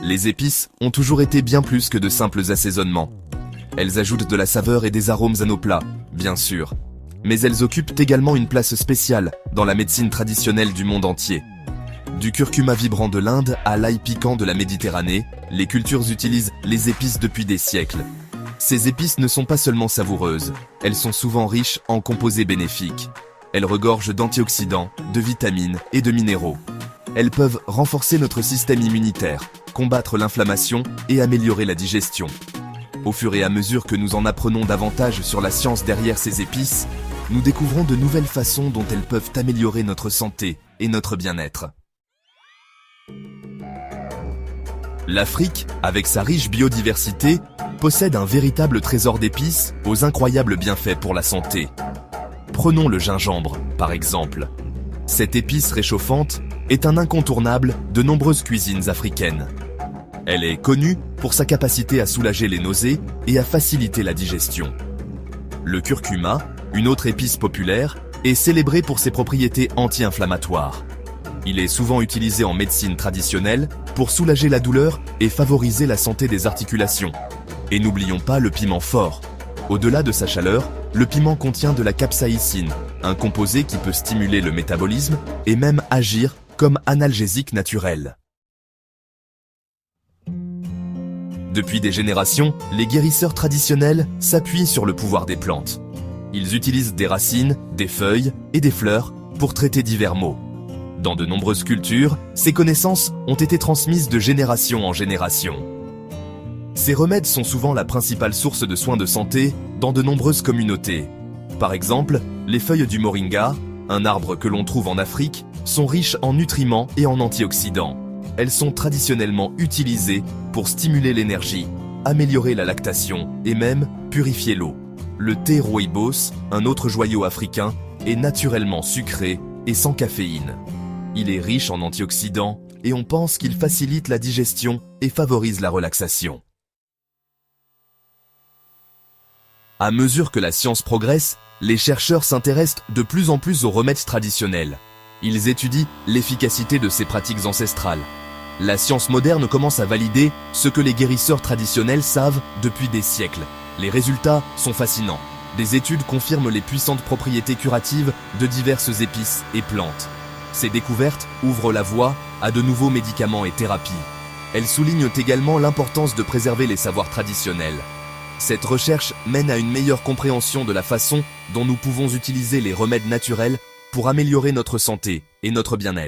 Les épices ont toujours été bien plus que de simples assaisonnements. Elles ajoutent de la saveur et des arômes à nos plats, bien sûr. Mais elles occupent également une place spéciale dans la médecine traditionnelle du monde entier. Du curcuma vibrant de l'Inde à l'ail piquant de la Méditerranée, les cultures utilisent les épices depuis des siècles. Ces épices ne sont pas seulement savoureuses, elles sont souvent riches en composés bénéfiques. Elles regorgent d'antioxydants, de vitamines et de minéraux. Elles peuvent renforcer notre système immunitaire, combattre l'inflammation et améliorer la digestion. Au fur et à mesure que nous en apprenons davantage sur la science derrière ces épices, nous découvrons de nouvelles façons dont elles peuvent améliorer notre santé et notre bien-être. L'Afrique, avec sa riche biodiversité, possède un véritable trésor d'épices aux incroyables bienfaits pour la santé. Prenons le gingembre, par exemple. Cette épice réchauffante est un incontournable de nombreuses cuisines africaines. Elle est connue pour sa capacité à soulager les nausées et à faciliter la digestion. Le curcuma, une autre épice populaire, est célébré pour ses propriétés anti-inflammatoires. Il est souvent utilisé en médecine traditionnelle pour soulager la douleur et favoriser la santé des articulations. Et n'oublions pas le piment fort. Au-delà de sa chaleur, le piment contient de la capsaïcine, un composé qui peut stimuler le métabolisme et même agir comme analgésique naturel. Depuis des générations, les guérisseurs traditionnels s'appuient sur le pouvoir des plantes. Ils utilisent des racines, des feuilles et des fleurs pour traiter divers maux. Dans de nombreuses cultures, ces connaissances ont été transmises de génération en génération. Ces remèdes sont souvent la principale source de soins de santé dans de nombreuses communautés. Par exemple, les feuilles du moringa, un arbre que l'on trouve en Afrique, sont riches en nutriments et en antioxydants. Elles sont traditionnellement utilisées pour stimuler l'énergie, améliorer la lactation et même purifier l'eau. Le thé rooibos, un autre joyau africain, est naturellement sucré et sans caféine. Il est riche en antioxydants et on pense qu'il facilite la digestion et favorise la relaxation. À mesure que la science progresse, les chercheurs s'intéressent de plus en plus aux remèdes traditionnels. Ils étudient l'efficacité de ces pratiques ancestrales. La science moderne commence à valider ce que les guérisseurs traditionnels savent depuis des siècles. Les résultats sont fascinants. Des études confirment les puissantes propriétés curatives de diverses épices et plantes. Ces découvertes ouvrent la voie à de nouveaux médicaments et thérapies. Elles soulignent également l'importance de préserver les savoirs traditionnels. Cette recherche mène à une meilleure compréhension de la façon dont nous pouvons utiliser les remèdes naturels pour améliorer notre santé et notre bien-être.